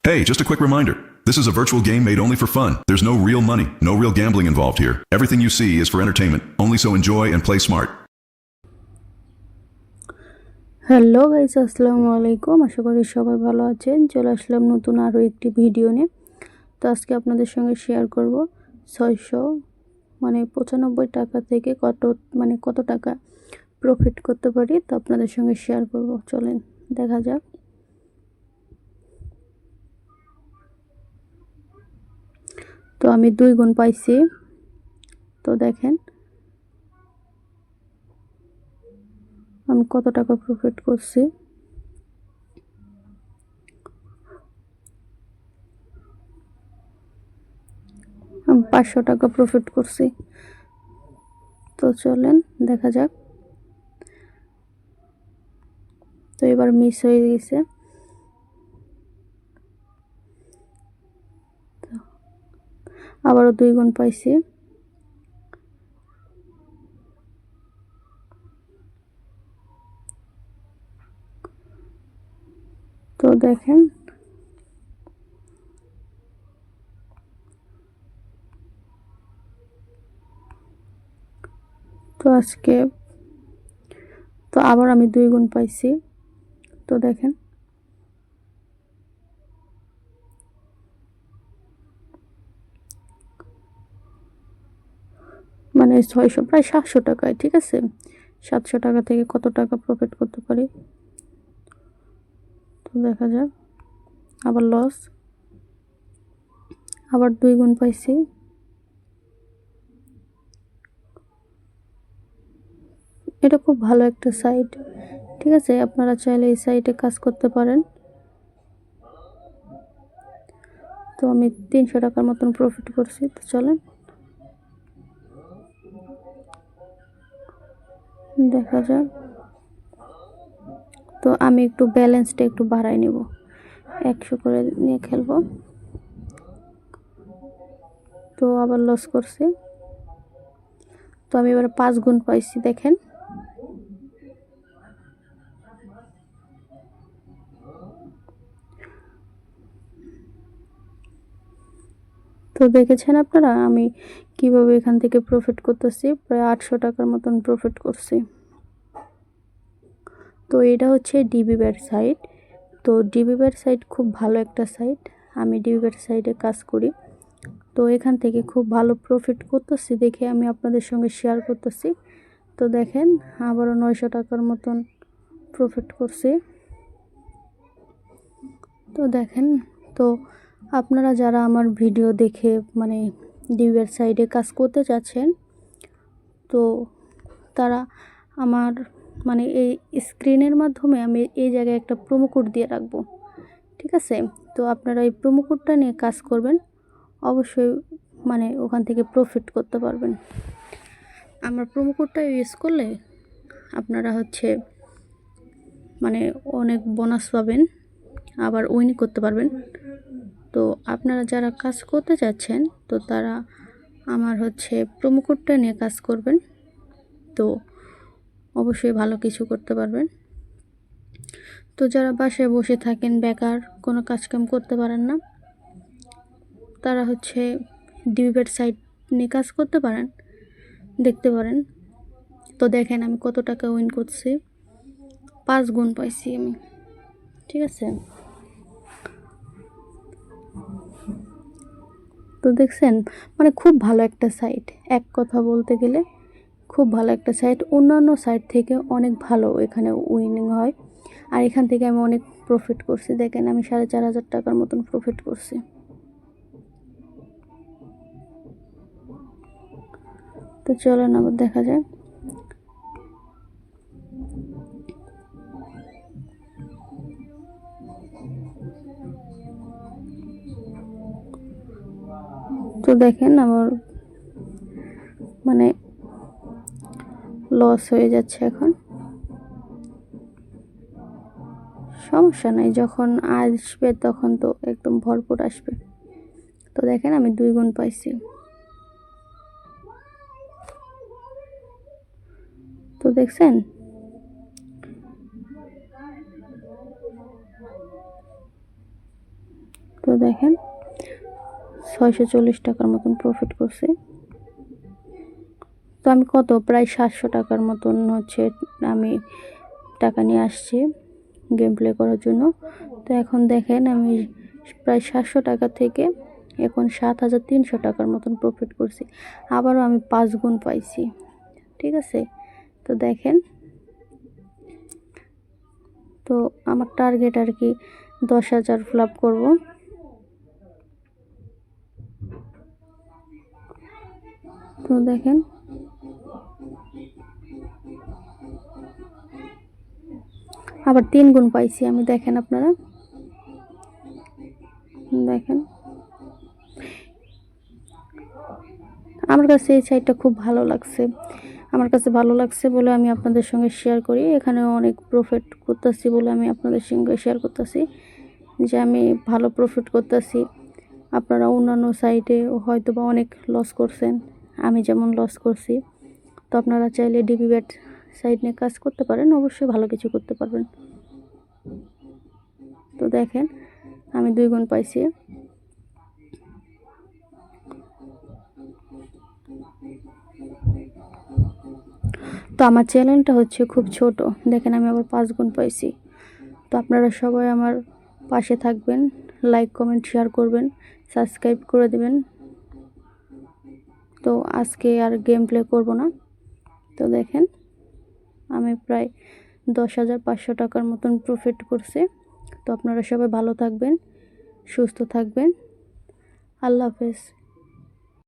Hey, just a quick reminder. This is a virtual game made only for fun. There's no real money, no real gambling involved here. Everything you see is for entertainment, only so enjoy and play smart. Hello guys, আসসালামু আলাইকুম। আশা করি সবাই ভালো আছেন। চলে আসলাম নতুন আরও একটি ভিডিও নিয়ে। তো আজকে আপনাদের সঙ্গে শেয়ার করব 695 টাকা থেকে কত টাকা প্রফিট করতে পারি, তো আপনাদের সঙ্গে শেয়ার করব। চলেন দেখা যাক। তো আমি 2 গুণ পাইছি। তো দেখেন আমি কত টাকা প্রফিট করছি। আমি 500 টাকা প্রফিট করছি। তো চলেন দেখা যাক। তো এবার মিস হয়ে গেছে। আবারও 2 গুণ পাইছি। তো দেখেন তো আবার আমি 2 গুণ পাইছি। তো দেখেন মানে 600 প্রায় 700 টাকায়, ঠিক আছে। 700 টাকা থেকে কত টাকা প্রফিট করতে পারি, তো দেখা যাক। আবার লস, আবার 2 গুণ পাইছি। এটা খুব ভালো একটা সাইট, ঠিক আছে। আপনারা চাইলে এই সাইটে কাজ করতে পারেন। তো আমি 300 টাকার মতন প্রফিট করছি। তো চলেন দেখা যাক। তো আমি একটু ব্যালেন্সটা একটু বাড়াই নেব, 100 করে নিয়ে খেলবো। তো আবার লস করছি। তো আমি এবার 5 গুণ পাইছি, দেখেন। তো দেখেছেন আপনারা আমি কিভাবে এখান থেকে প্রফিট করতেছি। প্রায় 800 টাকার মতন প্রফিট করছি। তো এটা হচ্ছে ডিবিব্যাট সাইট। তো ডিবিব্যাট সাইট খুব ভালো একটা সাইট। আমি ডিবিব্যাট সাইটে কাজ করি। তো এখান থেকে খুব ভালো প্রফিট করতেছি দেখে আমি আপনাদের সঙ্গে শেয়ার করতেছি। তো দেখেন আবারও 900 টাকার মতন প্রফিট করছি। তো দেখেন, তো আপনারা যারা আমার ভিডিও দেখে মানে ডিবিব্যাট সাইটে কাজ করতে চাচ্ছেন, তো তারা আমার মানে এই স্ক্রিনের মাধ্যমে আমি এই জায়গায় একটা প্রোমো কোড দিয়ে রাখবো, ঠিক আছে। তো আপনারা এই প্রোমো কোডটা নিয়ে কাজ করবেন, অবশ্যই মানে ওখান থেকে প্রফিট করতে পারবেন। আমার প্রোমো কোডটা ইউজ করলে আপনারা হচ্ছে মানে অনেক বোনাস পাবেন, আবার উইন করতে পারবেন। তো আপনারা যারা কাজ করতে চাচ্ছেন, তো তারা আমার হচ্ছে প্রোমো কোডটা নিয়ে কাজ করবেন। তো অবশ্যই ভালো কিছু করতে পারবেন। তো যারা বাসায় বসে থাকেন, বেকার, কোনো কাজকাম করতে পারেন না, তারা হচ্ছে ডিবিব্যাট সাইট নিয়ে কাজ করতে পারেন, দেখতে পারেন। তো দেখেন আমি কত টাকা উইন করছি। 5 গুণ পাইছি আমি, ঠিক আছে। তো দেখছেন মানে খুব ভালো একটা সাইট, এক কথা বলতে গেলে খুব ভালো একটা সাইট। অন্যান্য সাইট থেকে অনেক ভালো এখানে উইনিং হয়। আর এখান থেকে আমি অনেক প্রফিট করছি। দেখেন আমি 4500 টাকার মতন প্রফিট করছি। তো চলেন আবার দেখা যায়। তো দেখেন আমার মানে লস হয়ে যাচ্ছে এখন। সমস্যা নাই, যখন আসবে তখন তো একদম ভরপুর আসবে। তো দেখেন আমি 2 গুণ পাইছি। তো দেখছেন তো তো দেখেন 640 টাকার মতন প্রফিট করছি। তো আমি প্রায় 700 টাকার মতন হচ্ছে আমি টাকা নিয়ে আসছি গেম প্লে করার জন্য। তো এখন দেখেন আমি প্রায় 700 টাকা থেকে এখন 7300 টাকার মতন প্রফিট করছি। আবারও আমি 5 গুণ পাইছি, ঠিক আছে। তো দেখেন, তো আমার টার্গেট আর কি 10,000 ফ্ল্যাপ করব। তো দেখেন আবার 3 গুণ পাইছি আমি। দেখেন আপনারা দেখেন, আমার কাছে এই সাইটটা খুব ভালো লাগছে। আমার কাছে ভালো লাগছে বলে আমি আপনাদের সঙ্গে শেয়ার করি। এখানে অনেক প্রফিট করতেছি বলে আমি আপনাদের সঙ্গে শেয়ার করতেছি যে আমি ভালো প্রফিট করতেছি। আপনারা অন্যান্য সাইটে হয়তো বা অনেক লস করছেন, আমি যেমন লস করছি। তো আপনারা চাইলে ডিবি ব্যাট সাইট নিয়ে কাজ করতে পারেন, অবশ্যই ভালো কিছু করতে পারবেন। তো দেখেন আমি 2 গুণ পাইছি। তো আমার চ্যানেলটা হচ্ছে খুব ছোট, দেখেন আমি আবার 5 গুণ পাইছি। তো আপনারা সবাই আমার পাশে থাকবেন, লাইক কমেন্ট শেয়ার করবেন, সাবস্ক্রাইব করে দেবেন। তো আজকে আর গেম প্লে করব না। তো দেখেন আমি প্রায় 10,500 টাকার মতন প্রফিট করছি। তো আপনারা সবাই ভালো থাকবেন, সুস্থ থাকবেন। আল্লাহ হাফেজ।